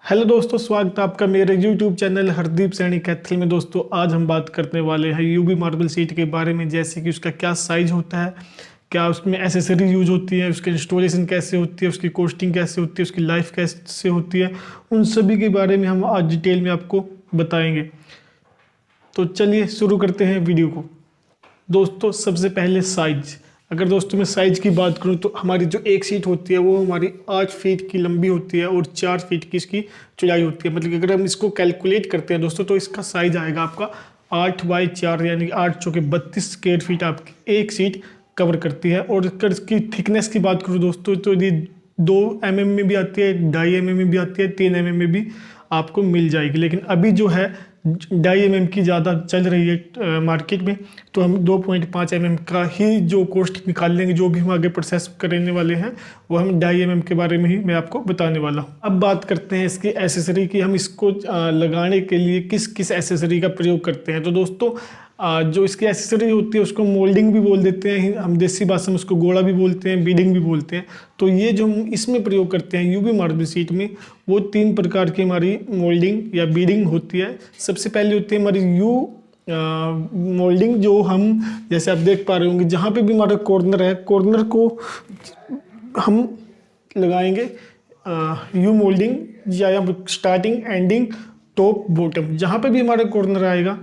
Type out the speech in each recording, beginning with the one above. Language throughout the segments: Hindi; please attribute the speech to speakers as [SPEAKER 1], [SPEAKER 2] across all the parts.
[SPEAKER 1] हेलो दोस्तों, स्वागत है आपका मेरे यूट्यूब चैनल हरदीप सैनी कैथल में। दोस्तों आज हम बात करने वाले हैं यूवी मार्बल सीट के बारे में, जैसे कि उसका क्या साइज होता है, क्या उसमें एसेसरी यूज होती है, उसकी इंस्टॉलेशन कैसे होती है, उसकी कॉस्टिंग कैसे होती है, उसकी लाइफ कैसे होती है, उन सभी के बारे में हम आज डिटेल में आपको बताएंगे। तो चलिए शुरू करते हैं वीडियो को। दोस्तों सबसे पहले साइज, अगर दोस्तों मैं साइज़ की बात करूं तो हमारी जो एक सीट होती है वो हमारी 8 फीट की लंबी होती है और 4 फीट की इसकी चौड़ाई होती है। मतलब कि अगर हम इसको कैलकुलेट करते हैं दोस्तों तो इसका साइज आएगा आपका 8x4 यानी कि 8 चौके 32 स्क्वायर फीट आपकी एक सीट कवर करती है। और अगर इसकी थिकनेस की बात करूँ दोस्तों तो ये 2 mm में भी आती है, 2.5 mm में भी आती है, 3 mm में भी आपको मिल जाएगी। लेकिन अभी जो है 2.5 mm की ज़्यादा चल रही है मार्केट में, तो हम 2.5 mm का ही जो कॉस्ट निकाल लेंगे। जो भी हम आगे प्रोसेस करने वाले हैं वो हम 2.5 mm के बारे में ही मैं आपको बताने वाला हूँ। अब बात करते हैं इसकी एसेसरी की, हम इसको लगाने के लिए किस किस एसेसरी का प्रयोग करते हैं। तो दोस्तों जो इसकी एसेसरी होती है उसको मोल्डिंग भी बोल देते हैं, हम देसी भाषा में उसको गोला भी बोलते हैं, बीडिंग भी बोलते हैं। तो ये जो हम इसमें प्रयोग करते हैं यूवी मार्बल सीट में, वो 3 प्रकार की हमारी मोल्डिंग या बीडिंग होती है। सबसे पहले होती है हमारी मोल्डिंग, जो हम जैसे आप देख पा रहे होंगे जहाँ पे भी हमारा कॉर्नर है, कॉर्नर को हम लगाएंगे यू मोल्डिंग या स्टार्टिंग एंडिंग टॉप बॉटम, जहाँ पे भी हमारा कॉर्नर आएगा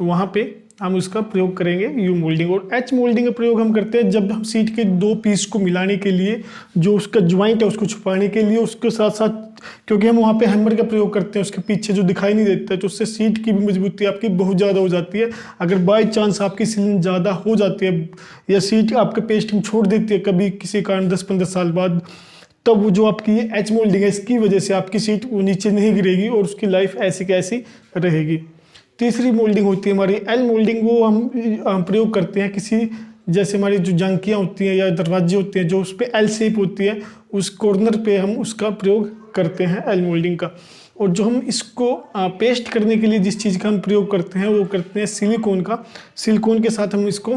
[SPEAKER 1] वहाँ पे हम उसका प्रयोग करेंगे यू मोल्डिंग। और एच मोल्डिंग का प्रयोग हम करते हैं जब हम सीट के 2 पीस को मिलाने के लिए, जो उसका ज्वाइंट है उसको छुपाने के लिए, उसके साथ साथ क्योंकि हम वहाँ पे हैमर का प्रयोग करते हैं उसके पीछे जो दिखाई नहीं देता है, तो उससे सीट की भी मजबूती आपकी बहुत ज़्यादा हो जाती है। अगर बाई चांस आपकी सीलिंग ज़्यादा हो जाती है या सीट आपके पेस्टिंग छोड़ देती है कभी किसी कारण 10-15 साल बाद, तब वो जो आपकी ये एच मोल्डिंग है इसकी वजह से आपकी सीट वो नीचे नहीं गिरेगी और उसकी लाइफ ऐसी कैसी रहेगी। तीसरी मोल्डिंग होती है हमारी एल मोल्डिंग, वो हम प्रयोग करते हैं किसी, जैसे हमारी जो जंकियाँ होती हैं या दरवाजे होते हैं जो उस पर एल शेप होती है, उस कॉर्नर पे हम उसका प्रयोग करते हैं एल मोल्डिंग का। और जो हम इसको पेस्ट करने के लिए जिस चीज़ का हम प्रयोग करते हैं वो करते हैं सिलिकॉन का। सिलिकॉन के साथ हम इसको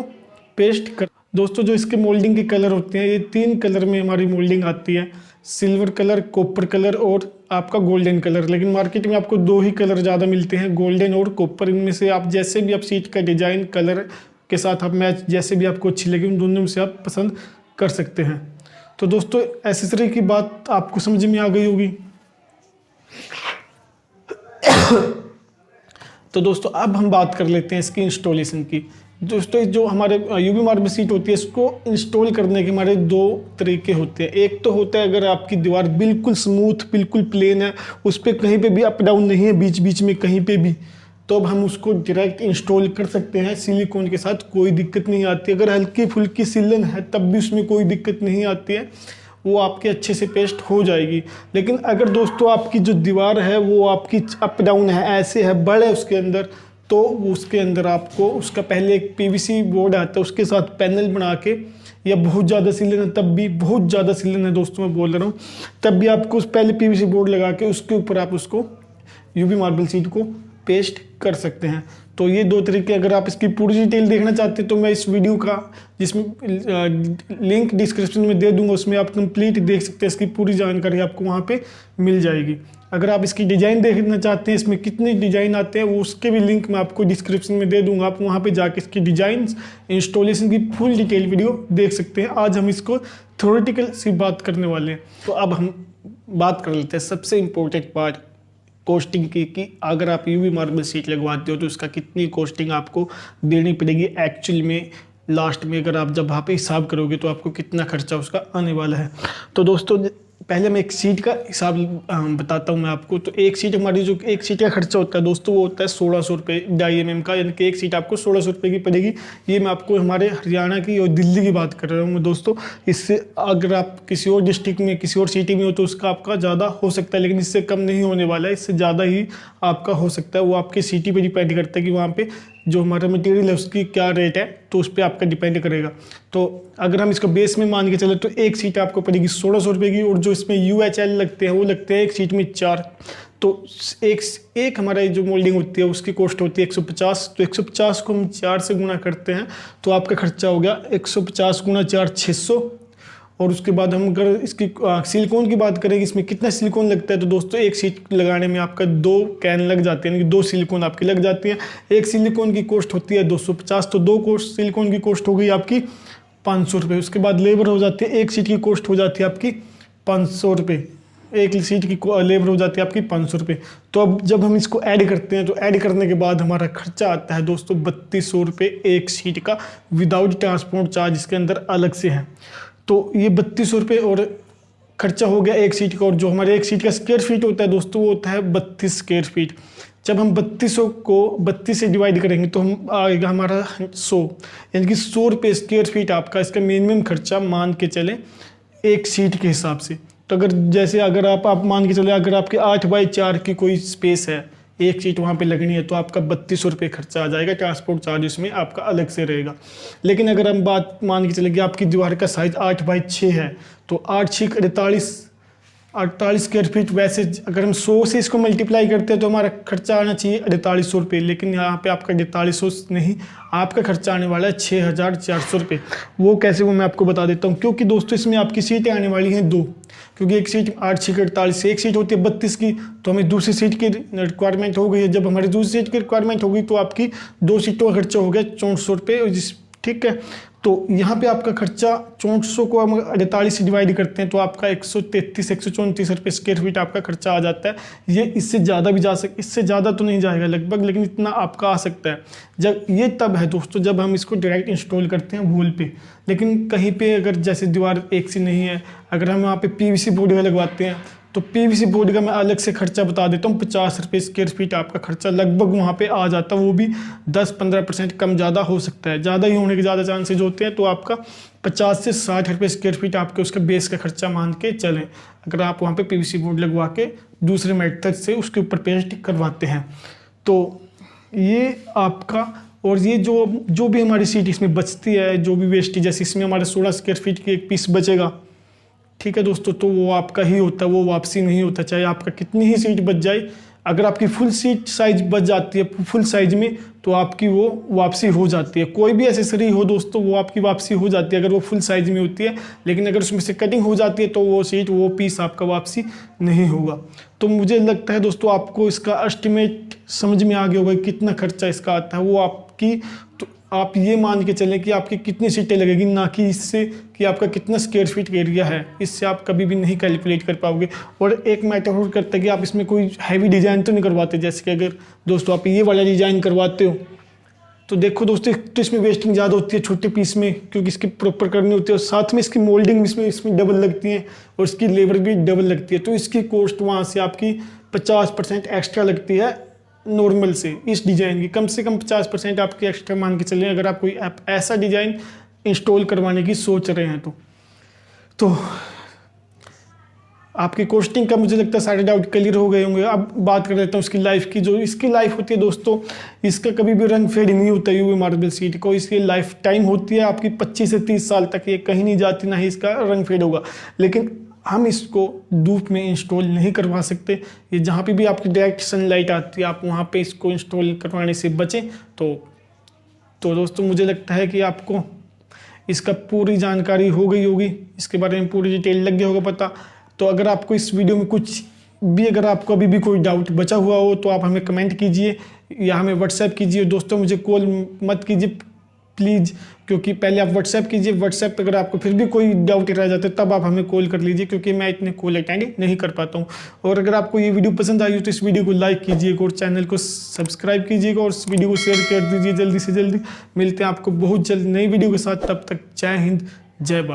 [SPEAKER 1] पेस्ट कर। दोस्तों जो इसके मोल्डिंग के कलर होते हैं, ये 3 कलर में हमारी मोल्डिंग आती है, सिल्वर कलर, कॉपर कलर और आपका गोल्डन कलर। लेकिन मार्केट में आपको 2 ही कलर ज़्यादा मिलते हैं, गोल्डन और कॉपर। इनमें से आप जैसे भी आप सीट का डिजाइन कलर के साथ आप मैच जैसे भी आपको अच्छी लगे उन दोनों में से आप पसंद कर सकते हैं। तो दोस्तों एसेसरी की बात आपको समझ में आ गई होगी। तो दोस्तों अब हम बात कर लेते हैं इसकी इंस्टॉलेशन की। दोस्तों जो हमारे यूवी मार्बल सीट होती है इसको इंस्टॉल करने के हमारे 2 तरीके होते हैं। एक तो होता है अगर आपकी दीवार बिल्कुल स्मूथ बिल्कुल प्लेन है, उस पर कहीं पे भी अप डाउन नहीं है बीच बीच में कहीं पे भी, तो अब हम उसको डायरेक्ट इंस्टॉल कर सकते हैं सिलिकॉन के साथ, कोई दिक्कत नहीं आती। अगर हल्की फुल्की सिलन है तब भी उसमें कोई दिक्कत नहीं आती है, वो आपके अच्छे से पेस्ट हो जाएगी। लेकिन अगर दोस्तों आपकी जो दीवार है वो आपकी अप डाउन है, ऐसे है, बड़ है उसके अंदर, तो उसके अंदर आपको उसका पहले एक पीवीसी बोर्ड आता है उसके साथ पैनल बना के, या बहुत ज़्यादा सिलन है तब भी, बहुत ज़्यादा सिलन है दोस्तों मैं बोल रहा हूँ, तब भी आपको उस पहले पीवीसी बोर्ड लगा के उसके ऊपर आप उसको यूवी मार्बल सीट को पेस्ट कर सकते हैं। तो ये 2 तरीके। अगर आप इसकी पूरी डिटेल देखना चाहते हैं तो मैं इस वीडियो का जिसमें लिंक डिस्क्रिप्शन में दे दूंगा, उसमें आप कंप्लीट देख सकते हैं, इसकी पूरी जानकारी आपको वहाँ पे मिल जाएगी। अगर आप इसकी डिज़ाइन देखना चाहते हैं इसमें कितने डिज़ाइन आते हैं वो उसके भी लिंक मैं आपको डिस्क्रिप्शन में दे दूंगा, आप वहाँ पे जाके इसकी डिज़ाइन इंस्टॉलेशन की फुल डिटेल वीडियो देख सकते हैं। आज हम इसको थ्योरेटिकल सी बात करने वाले हैं। तो अब हम बात कर लेते हैं सबसे इम्पोर्टेंट पार्ट कॉस्टिंग की, कि अगर आप यूवी मार्बल सीट लगवाते हो तो उसका कितनी कॉस्टिंग आपको देनी पड़ेगी एक्चुअल में, लास्ट में अगर आप जब वहाँ पे हिसाब करोगे तो आपको कितना खर्चा उसका आने वाला है। तो दोस्तों पहले मैं एक सीट का हिसाब बताता हूँ मैं आपको। तो एक सीट हमारी जो एक सीट का खर्चा होता है दोस्तों वो होता है 1600 रुपये 2.5 mm का, यानी कि एक सीट आपको 1600 रुपये की पड़ेगी। ये मैं आपको हमारे हरियाणा की और दिल्ली की बात कर रहा हूँ मैं दोस्तों। इससे अगर आप किसी और डिस्ट्रिक्ट में किसी और सिटी में हो तो उसका आपका ज़्यादा हो सकता है, लेकिन इससे कम नहीं होने वाला है, इससे ज़्यादा ही आपका हो सकता है। वो आपकी सिटी पर डिपेंड करता है कि वहाँ पर जो हमारा मटेरियल है उसकी क्या रेट है, तो उस पर आपका डिपेंड करेगा। तो अगर हम इसको बेस में मान के चले तो एक सीट आपको पड़ेगी 1600 रुपये की, और जो इसमें UHL लगते हैं वो लगते हैं एक सीट में 4। तो एक हमारा जो मोल्डिंग होती है उसकी कॉस्ट होती है 150। तो 150 को हम 4 से गुना करते हैं तो आपका खर्चा हो गया 150 गुना 4 600। और उसके बाद हम अगर इसकी सिलिकॉन की बात करें, इसमें कितना सिलिकॉन लगता है, तो दोस्तों एक सीट लगाने में आपका 2 कैन लग जाते हैं, यानी कि 2 सिलिकॉन आपकी लग जाती है। एक सिलिकॉन की कॉस्ट होती है 250, तो 2 सिलिकॉन की कॉस्ट हो गई आपकी 500 रुपये। उसके बाद लेबर हो जाती है, एक सीट की कॉस्ट हो जाती है आपकी 500 रुपये, एक सीट की लेबर हो जाती है आपकी 500 रुपये। तो अब जब हम इसको ऐड करते हैं तो ऐड करने के बाद हमारा खर्चा आता है दोस्तों 3200 रुपये एक सीट का, विदाउट ट्रांसपोर्ट चार्ज इसके अंदर अलग से है। तो ये 3200 रुपये और खर्चा हो गया एक सीट का। और जो हमारे एक सीट का स्क्वायर फीट होता है दोस्तों, वो होता है 32 स्क्वायर फीट। जब हम 3200 को 32 से डिवाइड करेंगे तो हम आएगा हमारा 100, यानी कि 100 रुपये स्क्वायर फीट आपका इसका मिनिमम खर्चा मान के चले एक सीट के हिसाब से। तो अगर आप मान के चले, अगर आपके 8x4 की कोई स्पेस है, एक सीट वहाँ पे लगनी है, तो आपका 3200 रुपये खर्चा आ जाएगा, ट्रांसपोर्ट चार्ज उसमें आपका अलग से रहेगा। लेकिन अगर हम बात मान के चले कि आपकी दीवार का साइज़ 8x6 है, तो 8×6 48 स्क्वायर फीट। वैसे अगर हम 100 से इसको मल्टीप्लाई करते हैं तो हमारा खर्चा आना चाहिए 4800 रुपये, लेकिन यहाँ पे आपका 4800 नहीं, आपका खर्चा आने वाला है 6400 रुपये। वो कैसे, वो मैं आपको बता देता हूँ। क्योंकि दोस्तों इसमें आपकी सीटें आने वाली हैं 2, क्योंकि एक सीट 8×6 48 से एक सीट होती है 32 की, तो हमें दूसरी सीट की रिक्वायरमेंट हो गई है। जब हमारी दूसरी सीट की रिक्वायरमेंट होगी तो आपकी 2 सीटों का खर्चा हो गया 6400 रुपये, ठीक है। तो यहाँ पे आपका खर्चा 6400 को हम 48 से डिवाइड करते हैं तो आपका 134 रुपये स्क्वायर फीट आपका खर्चा आ जाता है। ये इससे ज़्यादा भी इससे ज़्यादा तो नहीं जाएगा लगभग, लेकिन इतना आपका आ सकता है। जब ये तब है दोस्तों जब हम इसको डायरेक्ट इंस्टॉल करते हैं वॉल पे। लेकिन कहीं पे अगर जैसे दीवार एक सी नहीं है, अगर हम यहाँ पे PVC बोर्ड लगवाते हैं तो PVC बोर्ड का मैं अलग से खर्चा बता देता हूँ, 50 रुपये स्क्वायर फीट आपका खर्चा लगभग वहाँ पे आ जाता है। वो भी 10-15% कम ज़्यादा हो सकता है, ज़्यादा ही होने के ज़्यादा चांसेज होते हैं। तो आपका 50 से 60 रुपये स्क्वायर फीट आपके उसका बेस का खर्चा मान के चलें, अगर आप वहाँ पे PVC बोर्ड लगवा के दूसरे मेथड से उसके ऊपर पेस्ट करवाते हैं। तो ये आपका, और ये जो भी हमारी सीट इसमें बचती है, जो भी वेस्टेज, जैसे इसमें हमारा 16 स्क्वायर फीट की एक पीस बचेगा, ठीक है दोस्तों, तो वो आपका ही होता है, वो वापसी नहीं होता, चाहे आपका कितनी ही सीट बच जाए। अगर आपकी फुल सीट साइज बच जाती है फुल साइज में, तो आपकी वो वापसी हो जाती है। कोई भी एसेसरी हो दोस्तों, वो आपकी वापसी हो जाती है अगर वो फुल साइज में होती है। लेकिन अगर उसमें से कटिंग हो जाती है तो वो सीट, वो पीस आपका वापसी नहीं होगा। तो मुझे लगता है दोस्तों आपको इसका एस्टिमेट समझ में आ गया होगा कितना खर्चा इसका आता है। वो आपकी, तो आप ये मान के चलें कि आपकी कितनी सीटें लगेगी, ना कि इससे कि आपका कितना स्क्वायर फीट एरिया है। इससे आप कभी भी नहीं कैलकुलेट कर पाओगे। और एक मैटर और करता है कि आप इसमें कोई हैवी डिज़ाइन तो नहीं करवाते। जैसे कि अगर दोस्तों आप ये वाला डिज़ाइन करवाते हो तो देखो दोस्तों, तो इसमें वेस्टिंग ज़्यादा होती है छोटे पीस में, क्योंकि इसकी प्रॉपर करनी होती है, और साथ में इसकी मोल्डिंग इसमें डबल लगती है, और इसकी लेबर भी डबल लगती है। तो इसकी कॉस्ट वहाँ से आपकी 50% एक्स्ट्रा लगती है नॉर्मल से। इस डिज़ाइन की कम से कम 50% आपकी एक्स्ट्रा मान के चलें, अगर आप कोई ऐसा डिज़ाइन इंस्टॉल करवाने की सोच रहे हैं तो आपकी कॉस्टिंग का मुझे लगता है सारे डाउट क्लियर हो गए होंगे। अब बात कर लेता हूँ इसकी लाइफ की। जो इसकी लाइफ होती है दोस्तों, इसका कभी भी रंग फेड नहीं होता यूवी मार्बल सीट को। इसकी लाइफ टाइम होती है आपकी 25 से 30 साल तक, ये कहीं नहीं जाती, ना ही इसका रंग फेड होगा। लेकिन हम इसको धूप में इंस्टॉल नहीं करवा सकते। ये जहाँ पे भी आपकी डायरेक्ट सनलाइट आती है, आप वहाँ पे इसको इंस्टॉल करवाने से बचें। तो दोस्तों मुझे लगता है कि आपको इसका पूरी जानकारी हो गई होगी, इसके बारे में पूरी डिटेल लग गया होगा पता। तो अगर आपको इस वीडियो में कुछ भी, अगर आपको अभी भी कोई डाउट बचा हुआ हो तो आप हमें कमेंट कीजिए या हमें व्हाट्सएप कीजिए। दोस्तों मुझे कॉल मत कीजिए प्लीज़, क्योंकि पहले आप व्हाट्सएप कीजिए। व्हाट्सएप पर अगर आपको फिर भी कोई डाउट रह जाता है तब आप हमें कॉल कर लीजिए, क्योंकि मैं इतने कॉल अटेंड नहीं कर पाता हूँ। और अगर आपको ये वीडियो पसंद आई हो तो इस वीडियो को लाइक कीजिएगा और चैनल को सब्सक्राइब कीजिएगा और इस वीडियो को शेयर कर दीजिए जल्दी से जल्दी। मिलते हैं आपको बहुत जल्द नई वीडियो के साथ, तब तक जय हिंद जय भारत।